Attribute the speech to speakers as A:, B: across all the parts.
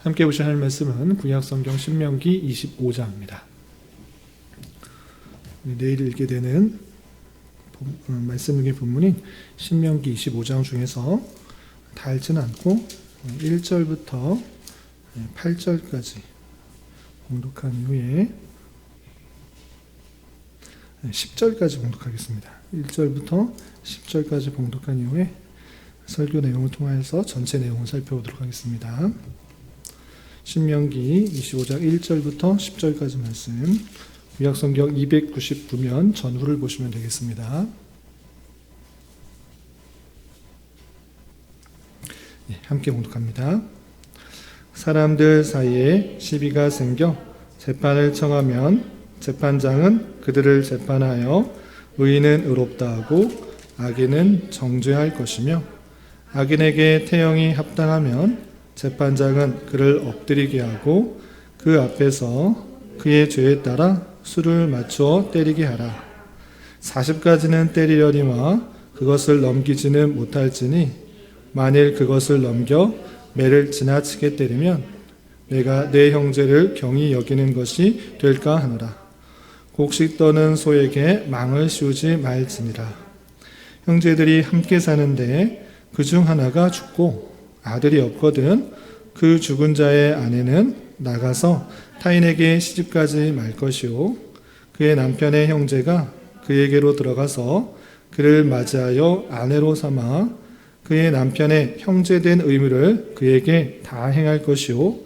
A: 함께 보실 하나님 말씀은 구약성경 신명기 25장입니다. 내일 읽게 되는 말씀 중의 본문인 신명기 25장 중에서 다 읽지는 않고 1절부터 8절까지 봉독한 이후에 10절까지 봉독하겠습니다. 1절부터 10절까지 봉독한 이후에 설교 내용을 통해서 전체 내용을 살펴보도록 하겠습니다. 신명기 25장 1절부터 10절까지 말씀, 구약성경 299면 전후를 보시면 되겠습니다. 함께 봉독합니다. 사람들 사이에 시비가 생겨 재판을 청하면 재판장은 그들을 재판하여 의인은 의롭다 하고 악인은 정죄할 것이며, 악인에게 태형이 합당하면 재판장은 그를 엎드리게 하고 그 앞에서 그의 죄에 따라 수를 맞추어 때리게 하라. 40가지는 때리려니와 그것을 넘기지는 못할지니, 만일 그것을 넘겨 매를 지나치게 때리면 내가 내 형제를 경히 여기는 것이 될까 하노라. 곡식 떠는 소에게 망을 씌우지 말지니라. 형제들이 함께 사는데 그중 하나가 죽고 아들이 없거든 그 죽은 자의 아내는 나가서 타인에게 시집가지 말 것이요, 그의 남편의 형제가 그에게로 들어가서 그를 맞이하여 아내로 삼아 그의 남편의 형제된 의무를 그에게 다 행할 것이요,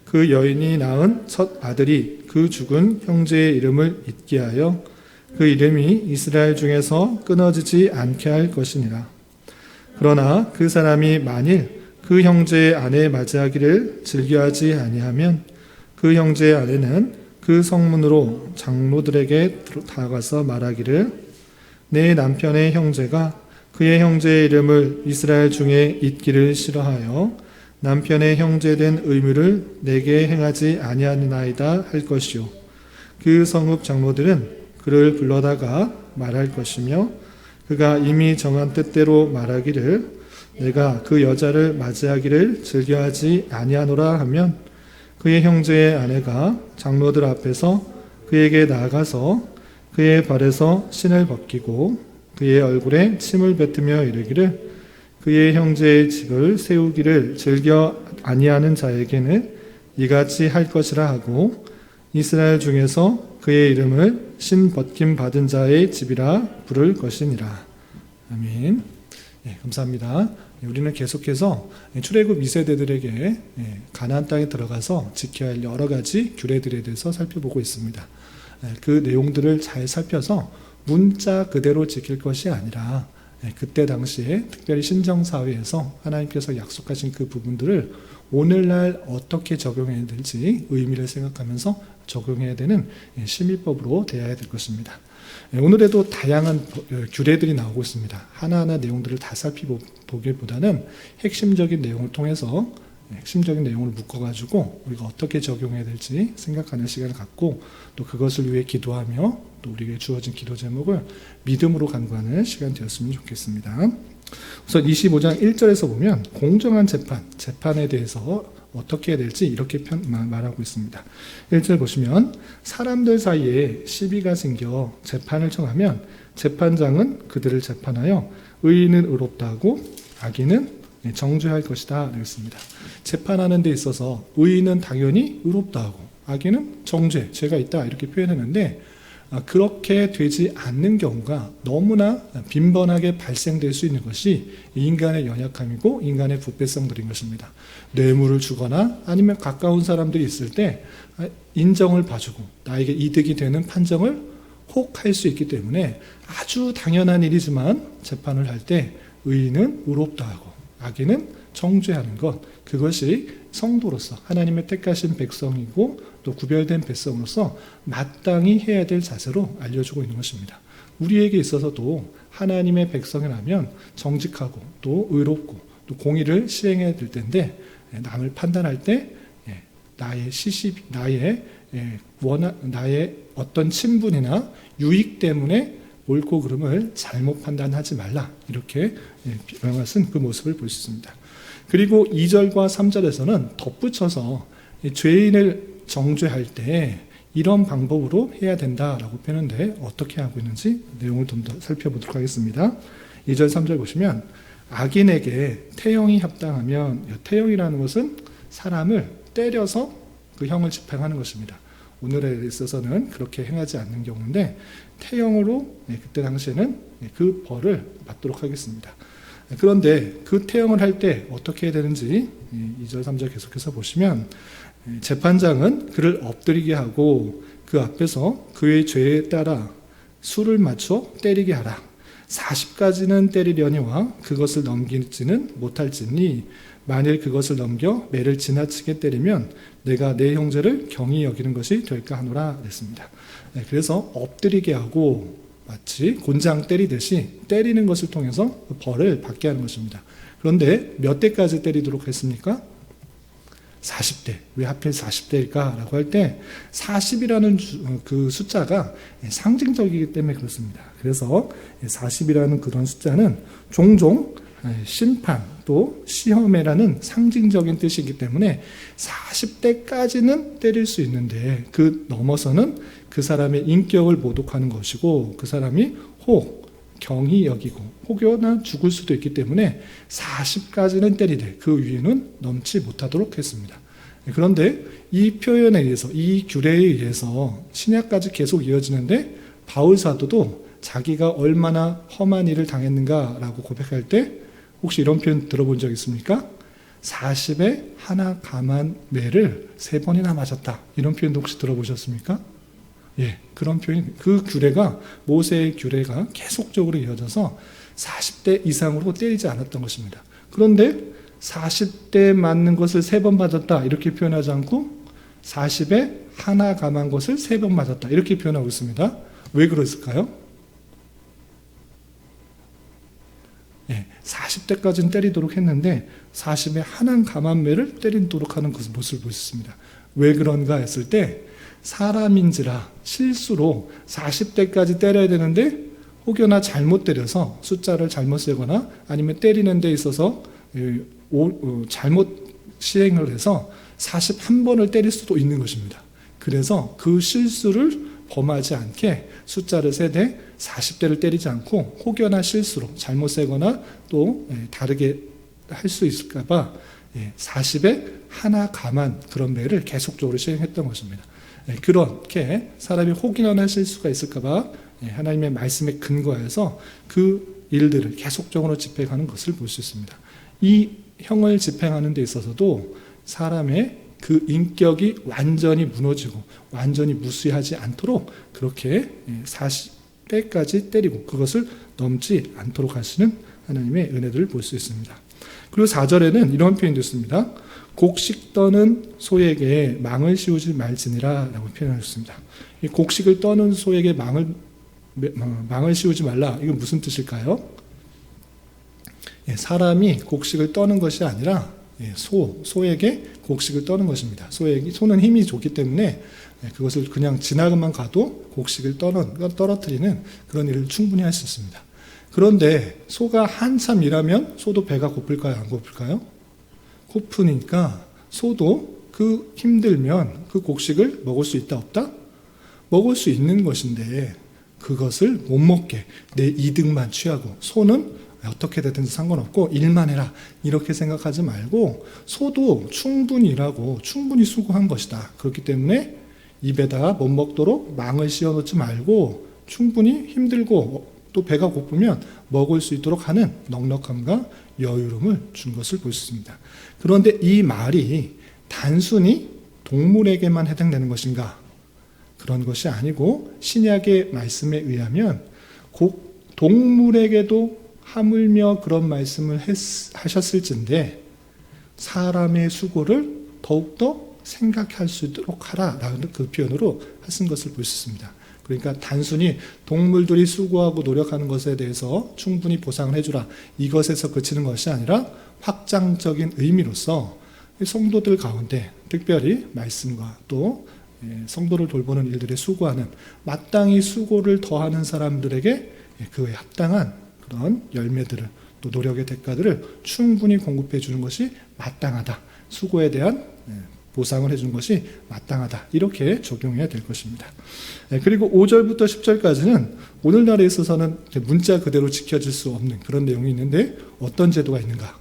A: 그 여인이 낳은 첫 아들이 그 죽은 형제의 이름을 잊게 하여 그 이름이 이스라엘 중에서 끊어지지 않게 할 것이니라. 그러나 그 사람이 만일 그 형제의 아내 맞이하기를 즐겨하지 아니하면 그 형제의 아내는 그 성문으로 장로들에게 다가가서 말하기를, 내 남편의 형제가 그의 형제의 이름을 이스라엘 중에 잊기를 싫어하여 남편의 형제된 의무를 내게 행하지 아니하나이다 할 것이요, 그 성읍 장로들은 그를 불러다가 말할 것이며, 그가 이미 정한 뜻대로 말하기를 내가 그 여자를 맞이하기를 즐겨하지 아니하노라 하면, 그의 형제의 아내가 장로들 앞에서 그에게 나아가서 그의 발에서 신을 벗기고 그의 얼굴에 침을 뱉으며 이르기를, 그의 형제의 집을 세우기를 즐겨 아니하는 자에게는 이같이 할 것이라 하고, 이스라엘 중에서 그의 이름을 신 벗김 받은 자의 집이라 부를 것이니라. 아멘. 감사합니다. 우리는 계속해서 출애굽 2세대들에게 가나안 땅에 들어가서 지켜야 할 여러 가지 규례들에 대해서 살펴보고 있습니다. 그 내용들을 잘 살펴서 문자 그대로 지킬 것이 아니라 그때 당시에 특별히 신정사회에서 하나님께서 약속하신 그 부분들을 오늘날 어떻게 적용해야 될지 의미를 생각하면서 적용해야 되는 심의법으로 대해야 될 것입니다. 오늘에도 다양한 규례들이 나오고 있습니다. 하나하나 내용들을 다 살펴보기보다는 핵심적인 내용을 통해서 핵심적인 내용을 묶어가지고 우리가 어떻게 적용해야 될지 생각하는 시간을 갖고, 또 그것을 위해 기도하며 또 우리에게 주어진 기도 제목을 믿음으로 간구하는 시간 되었으면 좋겠습니다. 우선 25장 1절에서 보면 공정한 재판에 대해서 어떻게 해야 될지 이렇게 말하고 있습니다. 1절 보시면, 사람들 사이에 시비가 생겨 재판을 청하면 재판장은 그들을 재판하여 의인은 의롭다 하고 악인은 정죄할 것이다 그랬습니다. 재판하는 데 있어서 의인은 당연히 의롭다 하고 악인은 정죄, 죄가 있다 이렇게 표현했는데, 그렇게 되지 않는 경우가 너무나 빈번하게 발생될 수 있는 것이 인간의 연약함이고 인간의 부패성들인 것입니다. 뇌물을 주거나 아니면 가까운 사람들이 있을 때 인정을 봐주고 나에게 이득이 되는 판정을 혹 할 수 있기 때문에 아주 당연한 일이지만 재판을 할 때 의인은 의롭다 하고 악인은 정죄하는 것, 그것이 성도로서 하나님의 택하신 백성이고 또 구별된 백성으로서 마땅히 해야 될 자세로 알려주고 있는 것입니다. 우리에게 있어서도 하나님의 백성이라면 정직하고 또 의롭고 또 공의를 시행해야 될 텐데, 남을 판단할 때 나의 나의 어떤 친분이나 유익 때문에 옳고 그름을 잘못 판단하지 말라, 이렇게 명하신 그 모습을 볼 수 있습니다. 그리고 2절과 3절에서는 덧붙여서 죄인을 정죄할 때 이런 방법으로 해야 된다라고 표현하는데 어떻게 하고 있는지 내용을 좀 더 살펴보도록 하겠습니다. 2절 3절 보시면 악인에게 태형이 합당하면, 태형이라는 것은 사람을 때려서 그 형을 집행하는 것입니다. 오늘에 있어서는 그렇게 행하지 않는 경우인데 태형으로 그때 당시에는 그 벌을 받도록 하겠습니다. 그런데 그 태형을 할 때 어떻게 해야 되는지 2절 3절 계속해서 보시면 재판장은 그를 엎드리게 하고 그 앞에서 그의 죄에 따라 수를 맞춰 때리게 하라. 40까지는 때리려니와 그것을 넘기지는 못할지니 만일 그것을 넘겨 매를 지나치게 때리면 내가 내 형제를 경히 여기는 것이 될까 하노라 그랬습니다. 그래서 엎드리게 하고 마치 곤장 때리듯이 때리는 것을 통해서 그 벌을 받게 하는 것입니다. 그런데 몇 대까지 때리도록 했습니까? 40대. 왜 하필 40대일까? 라고 할 때 40이라는 그 숫자가 상징적이기 때문에 그렇습니다. 그래서 40이라는 그런 숫자는 종종 심판 또 시험이라는 상징적인 뜻이기 때문에 40대까지는 때릴 수 있는데 그 넘어서는 그 사람의 인격을 모독하는 것이고 그 사람이 혹 경히 여기고 혹여나 죽을 수도 있기 때문에 40까지는 때리되 그 위에는 넘지 못하도록 했습니다. 그런데 이 표현에 의해서, 이 규례에 의해서 신약까지 계속 이어지는데 바울 사도도 자기가 얼마나 험한 일을 당했는가라고 고백할 때 혹시 이런 표현 들어본 적 있습니까? 40에 하나 감한 매를 3번이나 맞았다. 이런 표현도 혹시 들어보셨습니까? 예, 그런 표현, 그 규례가, 모세의 규례가 계속적으로 이어져서 40대 이상으로 때리지 않았던 것입니다. 그런데 40대 맞는 것을 3번 맞았다. 이렇게 표현하지 않고 40에 하나 감한 것을 3번 맞았다. 이렇게 표현하고 있습니다. 왜 그랬을까요? 예, 40대까지는 때리도록 했는데 40에 하나 감한 매를 때리도록 하는 그 모습을 보셨습니다. 왜 그런가 했을 때 사람인지라 실수로 40대까지 때려야 되는데 혹여나 잘못 때려서 숫자를 잘못 세거나 아니면 때리는 데 있어서 잘못 시행을 해서 41번을 때릴 수도 있는 것입니다. 그래서 그 실수를 범하지 않게 숫자를 세되 40대를 때리지 않고 혹여나 실수로 잘못 세거나 또 다르게 할 수 있을까 봐 40에 하나 감한 그런 매를 계속적으로 시행했던 것입니다. 그렇게 사람이 혹이나 실수가 있을까 봐 하나님의 말씀에 근거해서 그 일들을 계속적으로 집행하는 것을 볼 수 있습니다. 이 형을 집행하는 데 있어서도 사람의 그 인격이 완전히 무너지고 완전히 무시하지 않도록 그렇게 40대까지 때리고 그것을 넘지 않도록 하시는 하나님의 은혜들을 볼 수 있습니다. 그리고 4절에는 이런 표현도 있습니다. 곡식 떠는 소에게 망을 씌우지 말지니라 라고 표현하셨습니다. 이 곡식을 떠는 소에게 망을 씌우지 말라. 이건 무슨 뜻일까요? 사람이 곡식을 떠는 것이 아니라 소에게 곡식을 떠는 것입니다. 소는 힘이 좋기 때문에 그것을 그냥 지나가만 가도 곡식을 떨어뜨리는 그런 일을 충분히 할 수 있습니다. 그런데 소가 한참 일하면 소도 배가 고플까요? 안 고플까요? 고프니까 소도 그 힘들면 그 곡식을 먹을 수 있다 없다? 먹을 수 있는 것인데 그것을 못 먹게 내 이득만 취하고 소는 어떻게 되든지 상관없고 일만 해라 이렇게 생각하지 말고 소도 충분히 일하고 충분히 수고한 것이다. 그렇기 때문에 입에다가 못 먹도록 망을 씌워놓지 말고 충분히 힘들고 또 배가 고프면 먹을 수 있도록 하는 넉넉함과 여유로움을 준 것을 볼 수 있습니다. 그런데 이 말이 단순히 동물에게만 해당되는 것인가? 그런 것이 아니고 신약의 말씀에 의하면 동물에게도 하물며 그런 말씀을 하셨을진데 사람의 수고를 더욱더 생각할 수 있도록 하라라는 그 표현으로 하신 것을 볼 수 있습니다. 그러니까 단순히 동물들이 수고하고 노력하는 것에 대해서 충분히 보상을 해주라 이것에서 그치는 것이 아니라 확장적인 의미로서 성도들 가운데 특별히 말씀과 또 성도를 돌보는 일들에 수고하는 마땅히 수고를 더하는 사람들에게 그에 합당한 그런 열매들을 또 노력의 대가들을 충분히 공급해 주는 것이 마땅하다. 수고에 대한 보상을 해주는 것이 마땅하다. 이렇게 적용해야 될 것입니다. 그리고 5절부터 10절까지는 오늘날에 있어서는 문자 그대로 지켜질 수 없는 그런 내용이 있는데 어떤 제도가 있는가?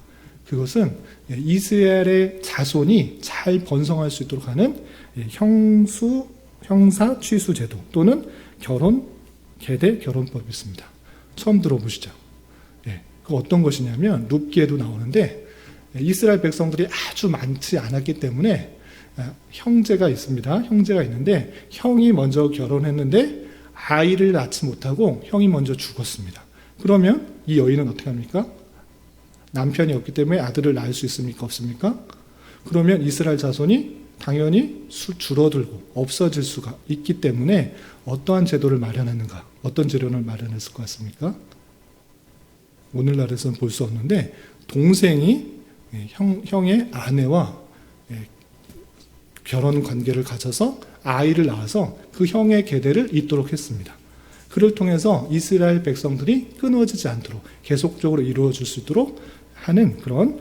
A: 그것은 이스라엘의 자손이 잘 번성할 수 있도록 하는 형사 취수 제도 또는 계대 결혼법이 있습니다. 처음 들어보시죠? 그 어떤 것이냐면 룻기에도 나오는데 이스라엘 백성들이 아주 많지 않았기 때문에 형제가 있습니다. 형제가 있는데 형이 먼저 결혼했는데 아이를 낳지 못하고 형이 먼저 죽었습니다. 그러면 이 여인은 어떻게 합니까? 남편이 없기 때문에 아들을 낳을 수 있습니까? 없습니까? 그러면 이스라엘 자손이 당연히 줄어들고 없어질 수가 있기 때문에 어떠한 제도를 마련했는가? 어떤 제도를 마련했을 것 같습니까? 오늘날에서는 볼 수 없는데 동생이 형의 아내와 결혼 관계를 가져서 아이를 낳아서 그 형의 계대를 잇도록 했습니다. 그를 통해서 이스라엘 백성들이 끊어지지 않도록 계속적으로 이루어질 수 있도록 하는 그런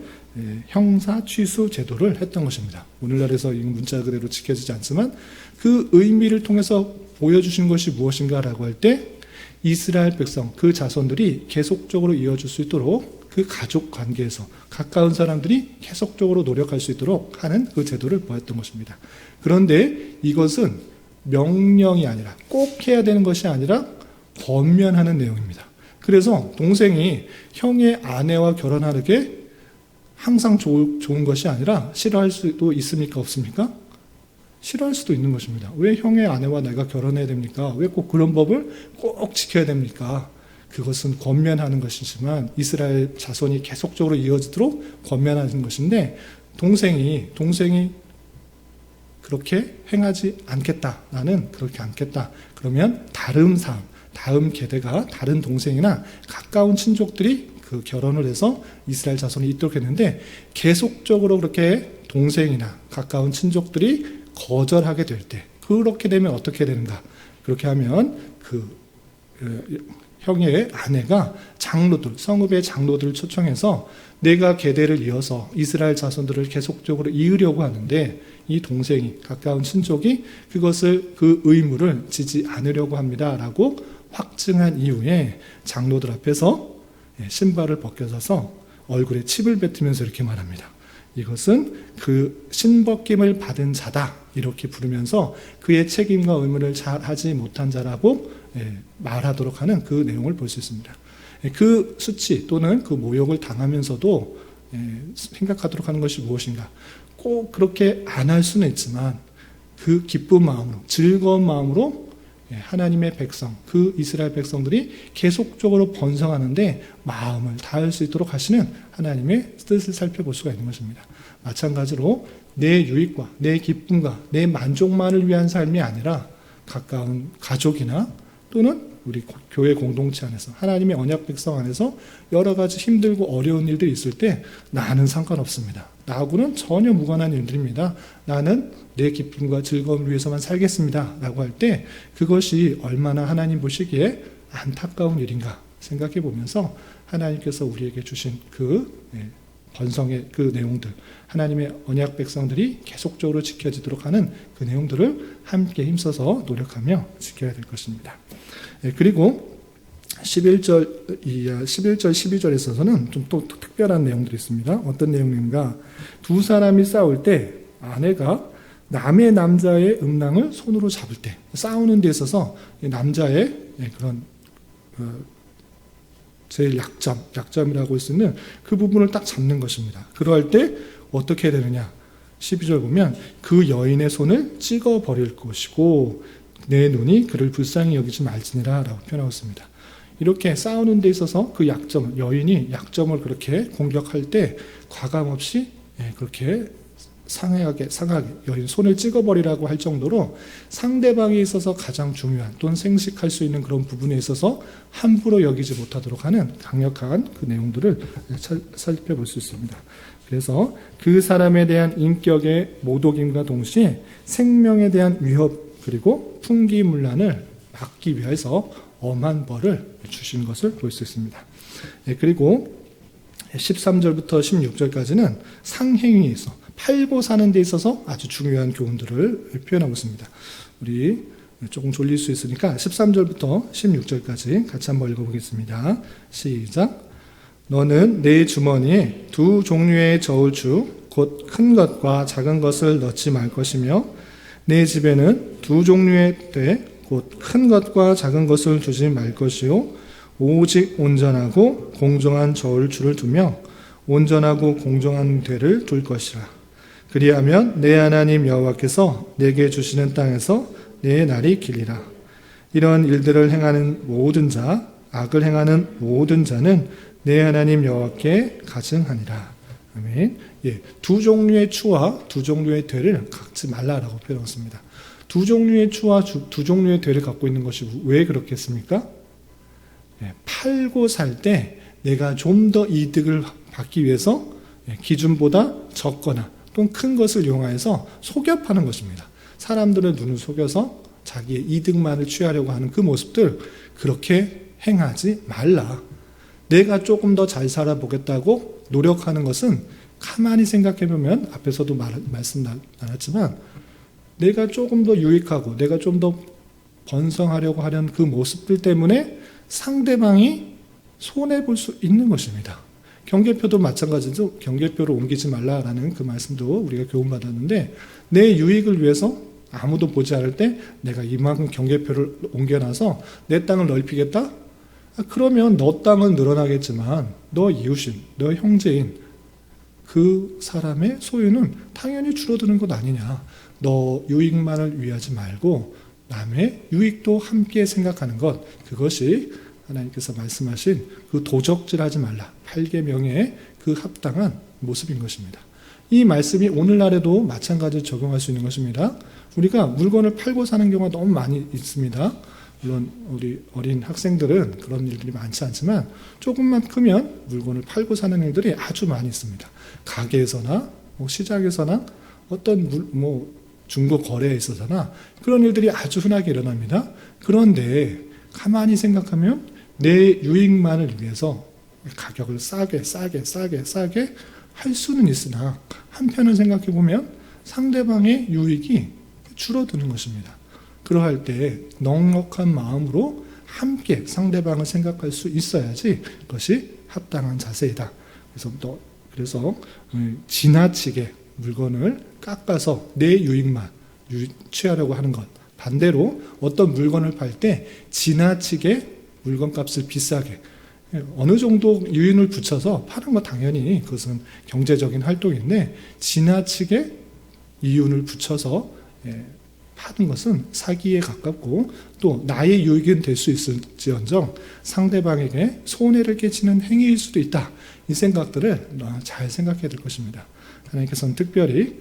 A: 형사 취수 제도를 했던 것입니다. 오늘날에서 이 문자 그대로 지켜지지 않지만 그 의미를 통해서 보여주신 것이 무엇인가라고 할 때 이스라엘 백성, 그 자손들이 계속적으로 이어질 수 있도록 그 가족 관계에서 가까운 사람들이 계속적으로 노력할 수 있도록 하는 그 제도를 보였던 것입니다. 그런데 이것은 명령이 아니라 꼭 해야 되는 것이 아니라 권면하는 내용입니다. 그래서 동생이 형의 아내와 결혼하는 게 항상 좋은 것이 아니라 싫어할 수도 있습니까? 없습니까? 싫어할 수도 있는 것입니다. 왜 형의 아내와 내가 결혼해야 됩니까? 왜 꼭 그런 법을 꼭 지켜야 됩니까? 그것은 권면하는 것이지만 이스라엘 자손이 계속적으로 이어지도록 권면하는 것인데 동생이 그렇게 행하지 않겠다. 나는 그렇게 않겠다. 그러면 다음 계대가 다른 동생이나 가까운 친족들이 그 결혼을 해서 이스라엘 자손이 있도록 했는데 계속적으로 그렇게 동생이나 가까운 친족들이 거절하게 될 때 그렇게 되면 어떻게 되는가? 그렇게 하면 형의 아내가 성읍의 장로들을 초청해서 내가 계대를 이어서 이스라엘 자손들을 계속적으로 이으려고 하는데 이 동생이 가까운 친족이 그 의무를 지지 않으려고 합니다라고 확증한 이후에 장로들 앞에서 신발을 벗겨져서 얼굴에 침을 뱉으면서 이렇게 말합니다. 이것은 그 신벗김을 받은 자다 이렇게 부르면서 그의 책임과 의무를 잘 하지 못한 자라고 말하도록 하는 그 내용을 볼 수 있습니다. 그 수치 또는 그 모욕을 당하면서도 생각하도록 하는 것이 무엇인가? 꼭 그렇게 안 할 수는 있지만 그 기쁜 마음으로 즐거운 마음으로 하나님의 백성, 그 이스라엘 백성들이 계속적으로 번성하는데 마음을 다할 수 있도록 하시는 하나님의 뜻을 살펴볼 수가 있는 것입니다. 마찬가지로 내 유익과 내 기쁨과 내 만족만을 위한 삶이 아니라 가까운 가족이나 또는 우리 교회 공동체 안에서 하나님의 언약 백성 안에서 여러 가지 힘들고 어려운 일들이 있을 때 나는 상관없습니다. 나하고는 전혀 무관한 일들입니다. 나는 내 기쁨과 즐거움을 위해서만 살겠습니다. 라고 할 때 그것이 얼마나 하나님 보시기에 안타까운 일인가 생각해 보면서 하나님께서 우리에게 주신 그 번성의 그 내용들, 하나님의 언약 백성들이 계속적으로 지켜지도록 하는 그 내용들을 함께 힘써서 노력하며 지켜야 될 것입니다. 그리고 11절, 12절에 있어서는 좀 또 특별한 내용들이 있습니다. 어떤 내용인가? 두 사람이 싸울 때 아내가 남의 남자의 음낭을 손으로 잡을 때 싸우는 데 있어서 남자의 그런 제일 약점이라고 할 수 있는 그 부분을 딱 잡는 것입니다. 그러할 때 어떻게 해야 되느냐? 12절 보면 그 여인의 손을 찍어버릴 것이고 내 눈이 그를 불쌍히 여기지 말지니라 라고 표현하고 있습니다. 이렇게 싸우는 데 있어서 그 여인이 약점을 그렇게 공격할 때 과감없이 그렇게 상하게 여인 손을 찍어버리라고 할 정도로 상대방에 있어서 가장 중요한 또는 생식할 수 있는 그런 부분에 있어서 함부로 여기지 못하도록 하는 강력한 그 내용들을 살펴볼 수 있습니다. 그래서 그 사람에 대한 인격의 모독임과 동시에 생명에 대한 위협 그리고 풍기문란을 막기 위해서 엄한 벌을 주신 것을 볼 수 있습니다. 그리고 13절부터 16절까지는 상행위에서 팔고 사는 데 있어서 아주 중요한 교훈들을 표현하고 있습니다. 우리 조금 졸릴 수 있으니까 13절부터 16절까지 같이 한번 읽어보겠습니다. 시작. 너는 내 주머니에 두 종류의 저울추 곧 큰 것과 작은 것을 넣지 말 것이며 내 집에는 두 종류의 때 곧 큰 것과 작은 것을 두지 말 것이요 오직 온전하고 공정한 저울추를 두며 온전하고 공정한 되를 둘 것이라. 그리하면 내 하나님 여호와께서 내게 주시는 땅에서 내 날이 길리라. 이런 일들을 행하는 모든 자, 악을 행하는 모든 자는 내 하나님 여호와께 가증하니라. 아멘. 예, 두 종류의 추와 두 종류의 되를 갖지 말라라고 표현했습니다. 두 종류의 추와 두 종류의 되를 갖고 있는 것이 왜 그렇겠습니까? 예, 팔고 살 때 내가 좀 더 이득을 받기 위해서 기준보다 적거나 또는 큰 것을 이용해서 속여 파는 것입니다. 사람들의 눈을 속여서 자기의 이득만을 취하려고 하는 그 모습들, 그렇게 행하지 말라. 내가 조금 더 잘 살아보겠다고 노력하는 것은 가만히 생각해보면 앞에서도 말씀 나눴지만 내가 조금 더 유익하고 내가 좀 더 번성하려고 하는 그 모습들 때문에 상대방이 손해볼 수 있는 것입니다. 경계표도 마찬가지로 경계표를 옮기지 말라라는 그 말씀도 우리가 교훈받았는데 내 유익을 위해서 아무도 보지 않을 때 내가 이만큼 경계표를 옮겨놔서 내 땅을 넓히겠다? 그러면 너 땅은 늘어나겠지만 너 이웃인, 너 형제인 그 사람의 소유는 당연히 줄어드는 것 아니냐. 너 유익만을 위하지 말고 남의 유익도 함께 생각하는 것, 그것이 하나님께서 말씀하신 그 도적질하지 말라 8계명의 그 합당한 모습인 것입니다. 이 말씀이 오늘날에도 마찬가지로 적용할 수 있는 것입니다. 우리가 물건을 팔고 사는 경우가 너무 많이 있습니다. 물론 우리 어린 학생들은 그런 일들이 많지 않지만 조금만 크면 물건을 팔고 사는 일들이 아주 많이 있습니다. 가게에서나 시장에서나 어떤 중고 거래에 있어서나 그런 일들이 아주 흔하게 일어납니다. 그런데 가만히 생각하면 내 유익만을 위해서 가격을 싸게 할 수는 있으나 한편은 생각해 보면 상대방의 유익이 줄어드는 것입니다. 그러할 때 넉넉한 마음으로 함께 상대방을 생각할 수 있어야지 그것이 합당한 자세이다. 그래서 지나치게 물건을 깎아서 내 유익만 취하려고 하는 것, 반대로 어떤 물건을 팔 때 지나치게 물건값을 비싸게 어느 정도 유인을 붙여서 파는 건 당연히 그것은 경제적인 활동인데 지나치게 이윤을 붙여서 파는 것은 사기에 가깝고 또 나의 유익은 될 수 있을지언정 상대방에게 손해를 끼치는 행위일 수도 있다. 이 생각들을 잘 생각해야 될 것입니다. 하나님께서는 특별히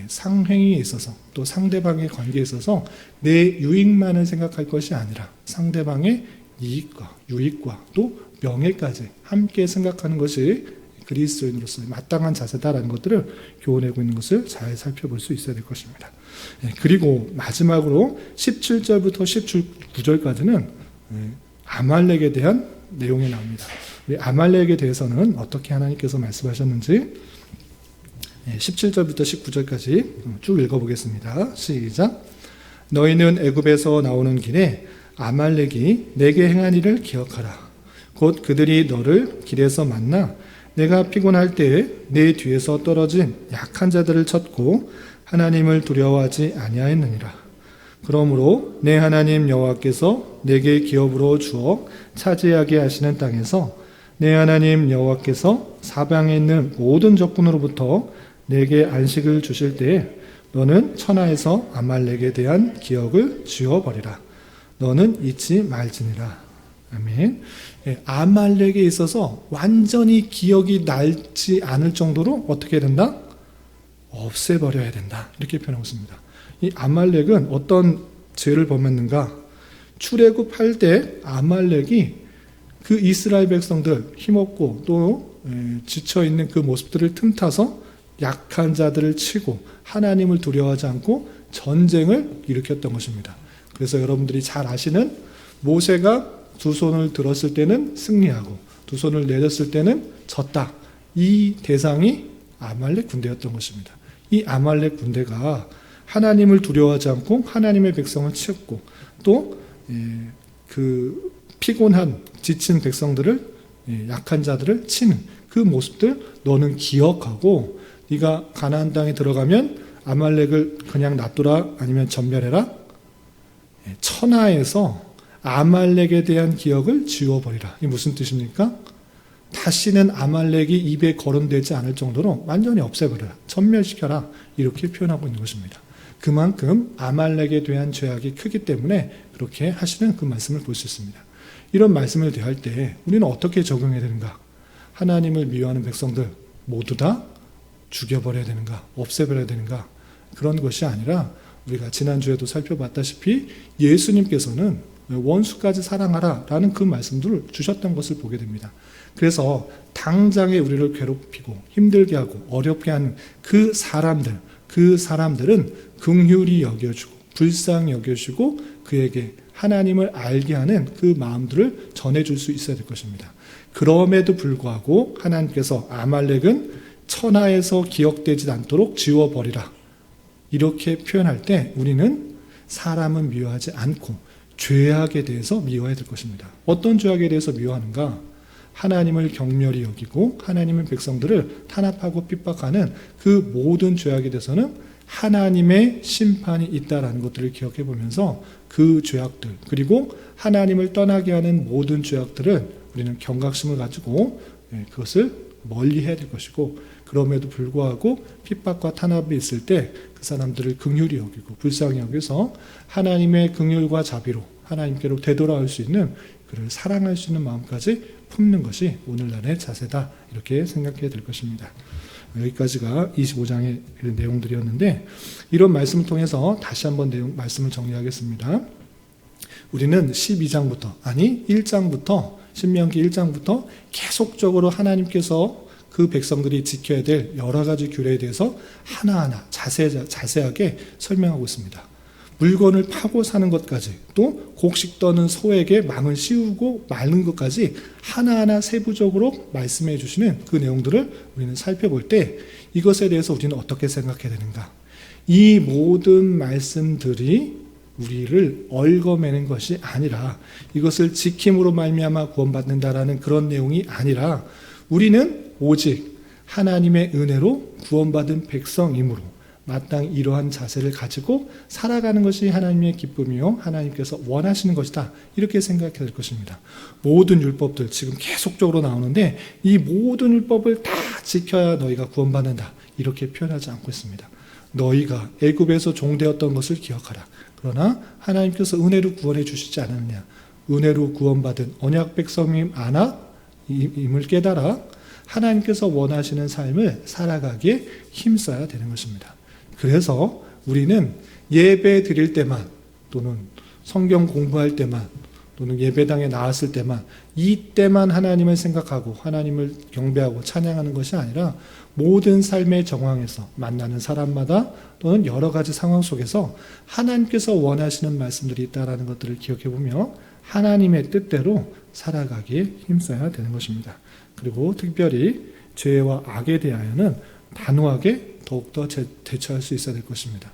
A: 상행위에 있어서 또 상대방의 관계에 있어서 내 유익만을 생각할 것이 아니라 상대방의 이익과 유익과 또 명예까지 함께 생각하는 것이 그리스도인으로서의 마땅한 자세다라는 것들을 교훈하고 있는 것을 잘 살펴볼 수 있어야 될 것입니다. 그리고 마지막으로 17절부터 19절까지는 아말렉에 대한 내용이 나옵니다. 아말렉에 대해서는 어떻게 하나님께서 말씀하셨는지 17절부터 19절까지 쭉 읽어보겠습니다. 시작. 너희는 애굽에서 나오는 길에 아말렉이 내게 행한 일을 기억하라. 곧 그들이 너를 길에서 만나 내가 피곤할 때에 내 뒤에서 떨어진 약한 자들을 쳤고 하나님을 두려워하지 아니하였느니라. 그러므로 내 하나님 여호와께서 내게 기업으로 주어 차지하게 하시는 땅에서 내 하나님 여호와께서 사방에 있는 모든 적군으로부터 내게 안식을 주실 때에 너는 천하에서 아말렉에 대한 기억을 지워버리라. 너는 잊지 말지니라. 아멘. 아말렉에 있어서 완전히 기억이 날지 않을 정도로 어떻게 된다? 없애버려야 된다. 이렇게 표현하고 있습니다. 이 아말렉은 어떤 죄를 범했는가? 출애굽할 때 아말렉이 그 이스라엘 백성들 힘없고 또 지쳐있는 그 모습들을 틈타서 약한 자들을 치고 하나님을 두려워하지 않고 전쟁을 일으켰던 것입니다. 그래서 여러분들이 잘 아시는 모세가 두 손을 들었을 때는 승리하고 두 손을 내렸을 때는 졌다. 이 대상이 아말렉 군대였던 것입니다. 이 아말렉 군대가 하나님을 두려워하지 않고 하나님의 백성을 치었고 또 그 피곤한 지친 백성들을 약한 자들을 치는 그 모습들 너는 기억하고 네가 가나안 땅에 들어가면 아말렉을 그냥 놔두라 아니면 전멸해라. 천하에서 아말렉에 대한 기억을 지워버리라. 이게 무슨 뜻입니까? 다시는 아말렉이 입에 거론되지 않을 정도로 완전히 없애버려라. 전멸시켜라. 이렇게 표현하고 있는 것입니다. 그만큼 아말렉에 대한 죄악이 크기 때문에 그렇게 하시는 그 말씀을 볼 수 있습니다. 이런 말씀을 대할 때 우리는 어떻게 적용해야 되는가? 하나님을 미워하는 백성들 모두 다 죽여버려야 되는가? 없애버려야 되는가? 그런 것이 아니라 우리가 지난주에도 살펴봤다시피 예수님께서는 원수까지 사랑하라 라는 그 말씀들을 주셨던 것을 보게 됩니다. 그래서 당장에 우리를 괴롭히고 힘들게 하고 어렵게 하는 그 사람들은 긍휼히 여겨주고 불쌍히 여겨주고 그에게 하나님을 알게 하는 그 마음들을 전해줄 수 있어야 될 것입니다. 그럼에도 불구하고 하나님께서 아말렉은 천하에서 기억되지 않도록 지워버리라 이렇게 표현할 때 우리는 사람은 미워하지 않고 죄악에 대해서 미워해야 될 것입니다. 어떤 죄악에 대해서 미워하는가? 하나님을 경멸히 여기고 하나님의 백성들을 탄압하고 핍박하는 그 모든 죄악에 대해서는 하나님의 심판이 있다라는 것들을 기억해 보면서 그 죄악들 그리고 하나님을 떠나게 하는 모든 죄악들은 우리는 경각심을 가지고 그것을 멀리 해야 될 것이고 그럼에도 불구하고 핍박과 탄압이 있을 때 그 사람들을 긍휼히 여기고 불쌍히 여겨서 하나님의 긍휼과 자비로 하나님께로 되돌아올 수 있는 그를 사랑할 수 있는 마음까지 품는 것이 오늘날의 자세다 이렇게 생각해야 될 것입니다. 여기까지가 25장의 내용들이었는데 이런 말씀을 통해서 다시 한번 말씀을 정리하겠습니다. 우리는 12장부터 아니 1장부터 신명기 1장부터 계속적으로 하나님께서 그 백성들이 지켜야 될 여러 가지 규례에 대해서 하나하나 자세하게 설명하고 있습니다. 물건을 파고 사는 것까지 또 곡식 떠는 소에게 망을 씌우고 마는 것까지 하나하나 세부적으로 말씀해 주시는 그 내용들을 우리는 살펴볼 때 이것에 대해서 우리는 어떻게 생각해야 되는가? 이 모든 말씀들이 우리를 얽어매는 것이 아니라 이것을 지킴으로 말미암아 구원받는다라는 그런 내용이 아니라 우리는 오직 하나님의 은혜로 구원받은 백성이므로 마땅히 이러한 자세를 가지고 살아가는 것이 하나님의 기쁨이요 하나님께서 원하시는 것이다 이렇게 생각해야 될 것입니다. 모든 율법들 지금 계속적으로 나오는데 이 모든 율법을 다 지켜야 너희가 구원받는다 이렇게 표현하지 않고 있습니다. 너희가 애굽에서 종되었던 것을 기억하라. 그러나 하나님께서 은혜로 구원해 주시지 않았느냐. 은혜로 구원받은 언약 백성임 임을 깨달아 하나님께서 원하시는 삶을 살아가기에 힘써야 되는 것입니다. 그래서 우리는 예배 드릴 때만 또는 성경 공부할 때만 또는 예배당에 나왔을 때만 이때만 하나님을 생각하고 하나님을 경배하고 찬양하는 것이 아니라 모든 삶의 정황에서 만나는 사람마다 또는 여러 가지 상황 속에서 하나님께서 원하시는 말씀들이 있다는 것들을 기억해 보며 하나님의 뜻대로 살아가기에 힘써야 되는 것입니다. 그리고 특별히 죄와 악에 대하여는 단호하게 더욱더 대처할 수 있어야 될 것입니다.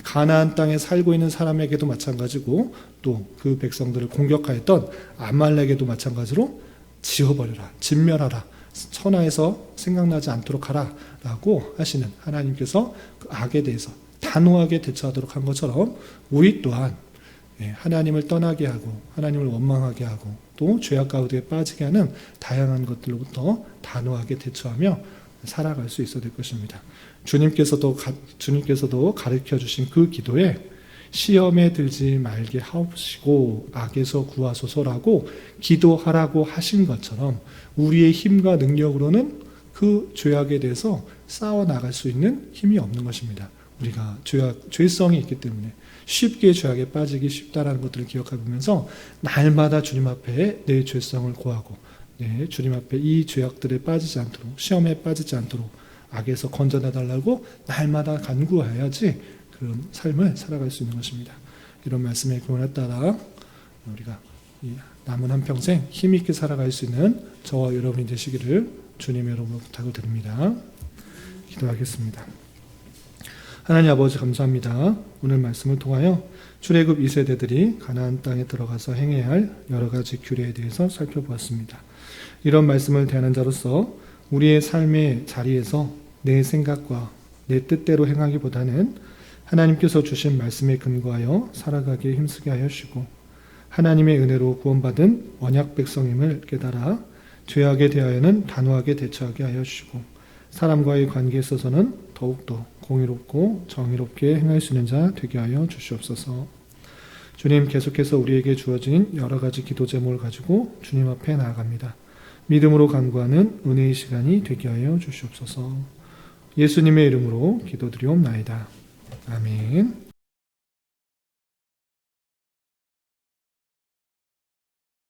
A: 가나안 땅에 살고 있는 사람에게도 마찬가지고 또 그 백성들을 공격하였던 아말렉에도 마찬가지로 지워버려라, 진멸하라, 천하에서 생각나지 않도록 하라 라고 하시는 하나님께서 그 악에 대해서 단호하게 대처하도록 한 것처럼 우리 또한 하나님을 떠나게 하고 하나님을 원망하게 하고 또 죄악 가운데 빠지게 하는 다양한 것들로부터 단호하게 대처하며 살아갈 수 있어야 될 것입니다. 주님께서도 가르쳐 주신 그 기도에 시험에 들지 말게 하옵시고 악에서 구하소서라고 기도하라고 하신 것처럼 우리의 힘과 능력으로는 그 죄악에 대해서 싸워 나갈 수 있는 힘이 없는 것입니다. 우리가 죄성이 있기 때문에 쉽게 죄악에 빠지기 쉽다라는 것들을 기억하면서 날마다 주님 앞에 내 죄성을 고하고 주님 앞에 이 죄악들에 빠지지 않도록 시험에 빠지지 않도록 악에서 건져내달라고 날마다 간구해야지 그런 삶을 살아갈 수 있는 것입니다. 이런 말씀의 교훈에 따라 우리가 남은 한평생 힘있게 살아갈 수 있는 저와 여러분이 되시기를 주님의 이름으로 부탁을 드립니다. 기도하겠습니다. 하나님 아버지 감사합니다. 오늘 말씀을 통하여 출애굽 2세대들이 가나안 땅에 들어가서 행해야 할 여러 가지 규례에 대해서 살펴보았습니다. 이런 말씀을 대하는 자로서 우리의 삶의 자리에서 내 생각과 내 뜻대로 행하기보다는 하나님께서 주신 말씀에 근거하여 살아가기에 힘쓰게 하여 주시고 하나님의 은혜로 구원받은 언약 백성임을 깨달아 죄악에 대하여는 단호하게 대처하게 하여 주시고 사람과의 관계에 있어서는 더욱더 공의롭고 정의롭게 행할 수 있는 자 되게 하여 주시옵소서. 주님, 계속해서 우리에게 주어진 여러 가지 기도 제목을 가지고 주님 앞에 나아갑니다. 믿음으로 간구하는 은혜의 시간이 되게 하여 주시옵소서. 예수님의 이름으로 기도드리옵나이다. 아멘.